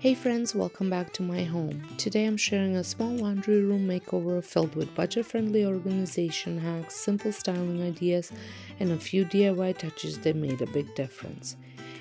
Hey friends, welcome back to my home. Today I'm sharing a small laundry room makeover filled with budget-friendly organization hacks, simple styling ideas, and a few DIY touches that made a big difference.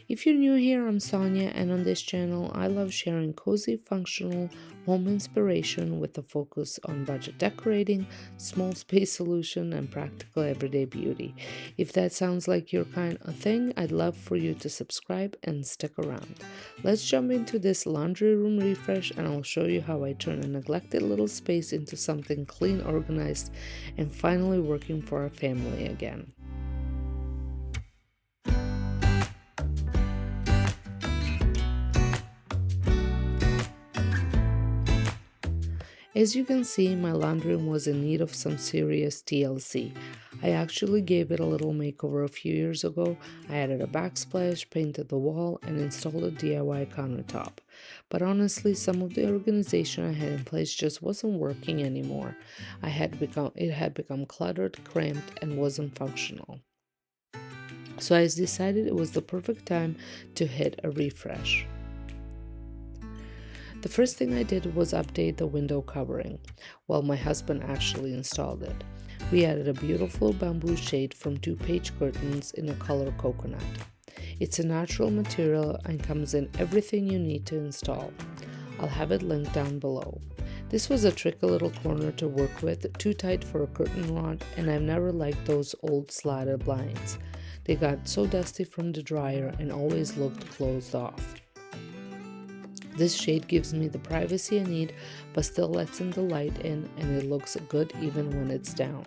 If you're new here, I'm Sonia, and on this channel, I love sharing cozy, functional home inspiration with a focus on budget decorating, small space solution, and practical everyday beauty. If that sounds like your kind of thing, I'd love for you to subscribe and stick around. Let's jump into this laundry room refresh, and I'll show you how I turn a neglected little space into something clean, organized, and finally working for our family again. As you can see, my laundry room was in need of some serious TLC. I actually gave it a little makeover a few years ago. I added a backsplash, painted the wall, and installed a DIY countertop. But honestly, some of the organization I had in place just wasn't working anymore. It had become cluttered, cramped, and wasn't functional. So I decided it was the perfect time to hit a refresh. The first thing I did was update the window covering. Well, my husband actually installed it. We added a beautiful bamboo shade from 2-page curtains in a color coconut. It's a natural material and comes in everything you need to install. I'll have it linked down below. This was a tricky little corner to work with, too tight for a curtain rod, and I've never liked those old slatted blinds. They got so dusty from the dryer and always looked closed off. This shade gives me the privacy I need, but still lets in the light in, and it looks good even when it's down.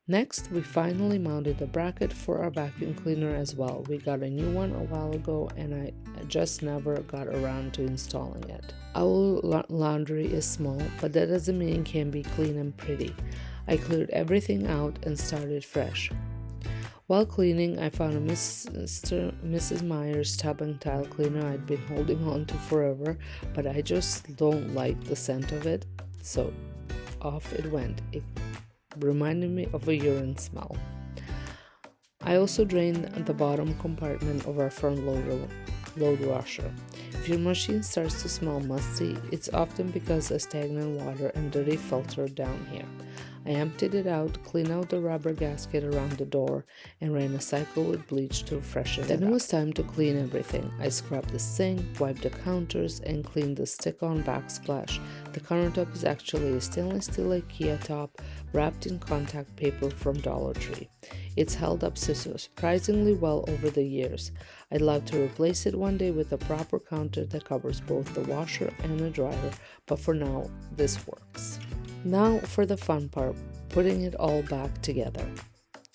Next, we finally mounted the bracket for our vacuum cleaner as well. We got a new one a while ago and I just never got around to installing it. Our laundry is small, but that doesn't mean it can be clean and pretty. I cleared everything out and started fresh. While cleaning, I found a Mrs. Meyer's tub and tile cleaner I'd been holding on to forever, but I just don't like the scent of it, so off it went. It reminded me of a urine smell. I also drained the bottom compartment of our front load washer. If your machine starts to smell musty, it's often because of stagnant water and dirty filter down here. I emptied it out, cleaned out the rubber gasket around the door, and ran a cycle with bleach to freshen it up. Then it was time to clean everything. I scrubbed the sink, wiped the counters, and cleaned the stick-on backsplash. The countertop is actually a stainless steel IKEA top wrapped in contact paper from Dollar Tree. It's held up surprisingly well over the years. I'd love to replace it one day with a proper counter that covers both the washer and the dryer, but for now, this works. Now for the fun part, putting it all back together.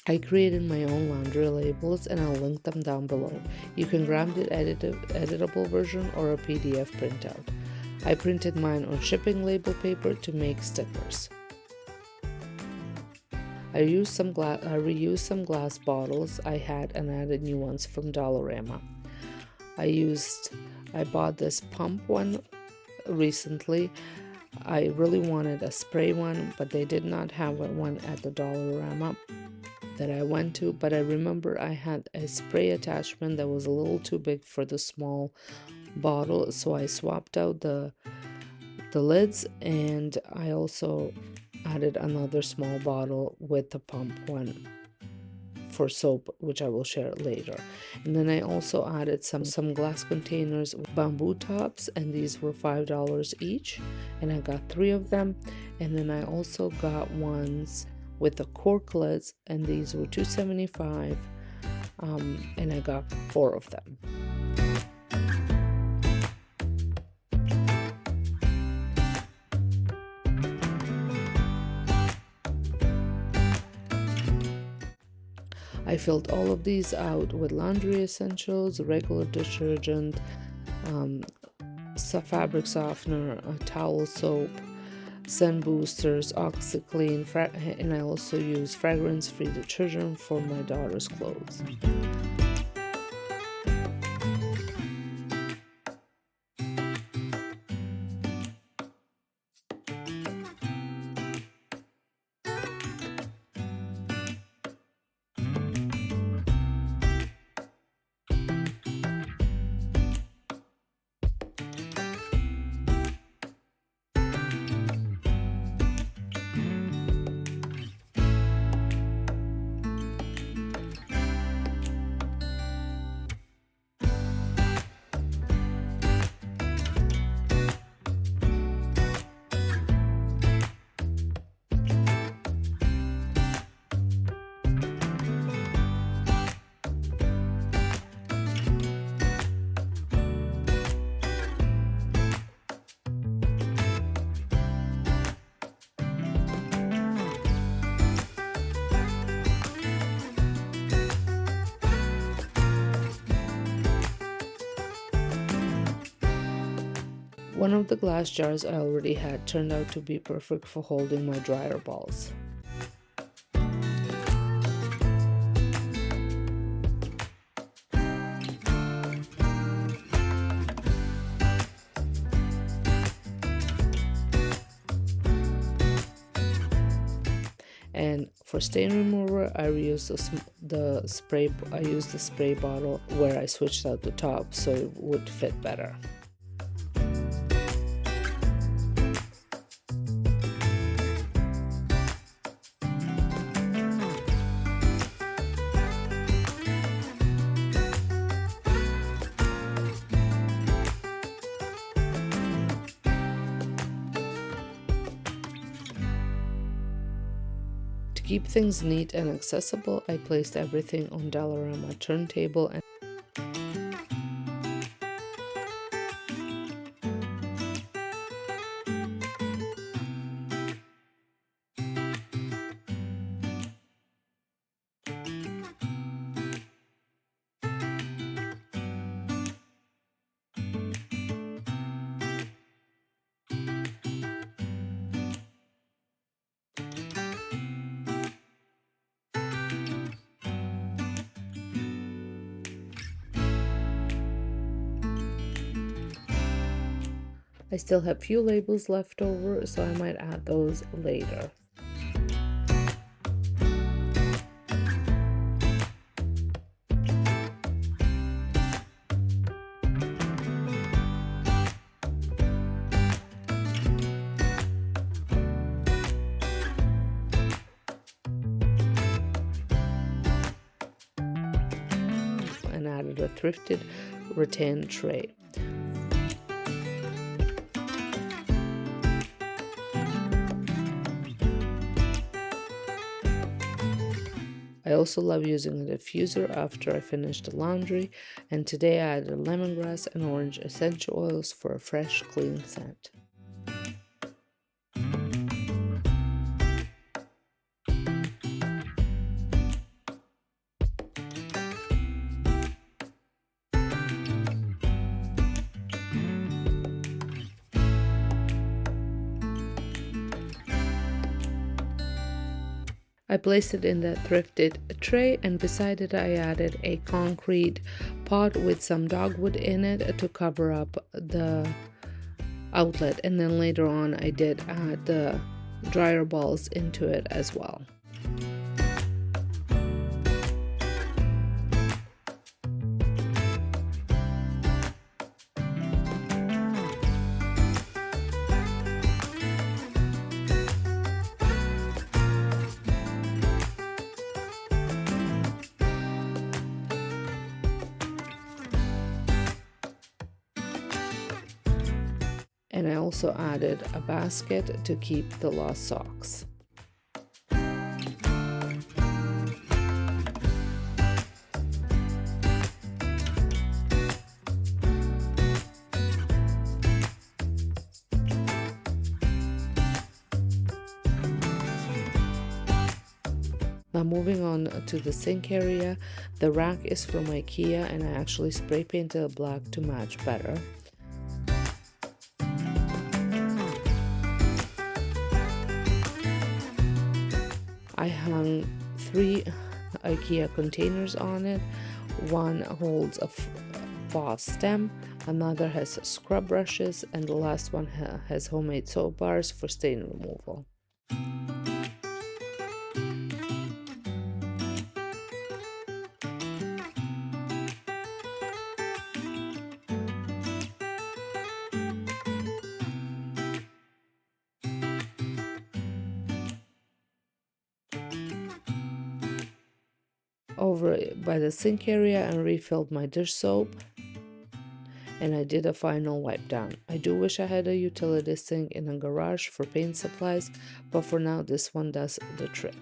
I created my own laundry labels and I'll link them down below. You can grab the editable version or a PDF printout. I printed mine on shipping label paper to make stickers. I reused some glass bottles I had and added new ones from Dollarama. I bought this pump one recently. I really wanted a spray one, but they did not have one at the Dollarama that I went to, but I remember I had a spray attachment that was a little too big for the small bottle, so I swapped out the lids, and I also added another small bottle with the pump one for soap, which I will share later. And then I also added some glass containers with bamboo tops, and these were $5 each, and I got 3 of them. And then I also got ones with the cork lids, and these were $2.75, and I got 4 of them. I filled all of these out with laundry essentials, regular detergent, fabric softener, towel soap, scent boosters, OxyClean, and I also use fragrance-free detergent for my daughter's clothes. One of the glass jars I already had turned out to be perfect for holding my dryer balls. And for stain remover, I reused the spray. I used the spray bottle where I switched out the top so it would fit better. To keep things neat and accessible, I placed everything on Dollarama turntable and I still have few labels left over, so I might add those later. And added a thrifted rattan tray. I also love using a diffuser after I finish the laundry, and today I added lemongrass and orange essential oils for a fresh, clean scent. I placed it in the thrifted tray, and beside it I added a concrete pot with some dogwood in it to cover up the outlet, and then later on I did add the dryer balls into it as well. And I also added a basket to keep the lost socks. Now moving on to the sink area, the rack is from IKEA and I actually spray painted black to match better. 3 IKEA containers on it. One holds a vase stem, another has scrub brushes, and the last one has homemade soap bars for stain removal. Over by the sink area and refilled my dish soap, and I did a final wipe down. I do wish I had a utility sink in a garage for paint supplies, but for now this one does the trick.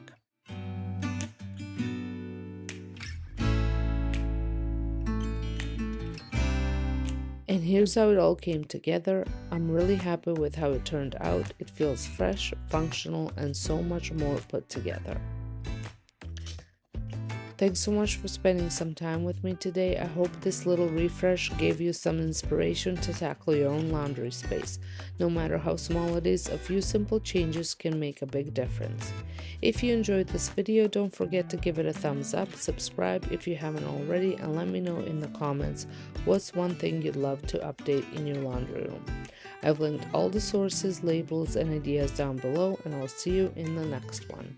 And here's how it all came together. I'm really happy with how it turned out. It feels fresh, functional, and so much more put together. Thanks so much for spending some time with me today. I hope this little refresh gave you some inspiration to tackle your own laundry space. No matter how small it is, a few simple changes can make a big difference. If you enjoyed this video, don't forget to give it a thumbs up, subscribe if you haven't already, and let me know in the comments what's one thing you'd love to update in your laundry room. I've linked all the sources, labels, and ideas down below, and I'll see you in the next one.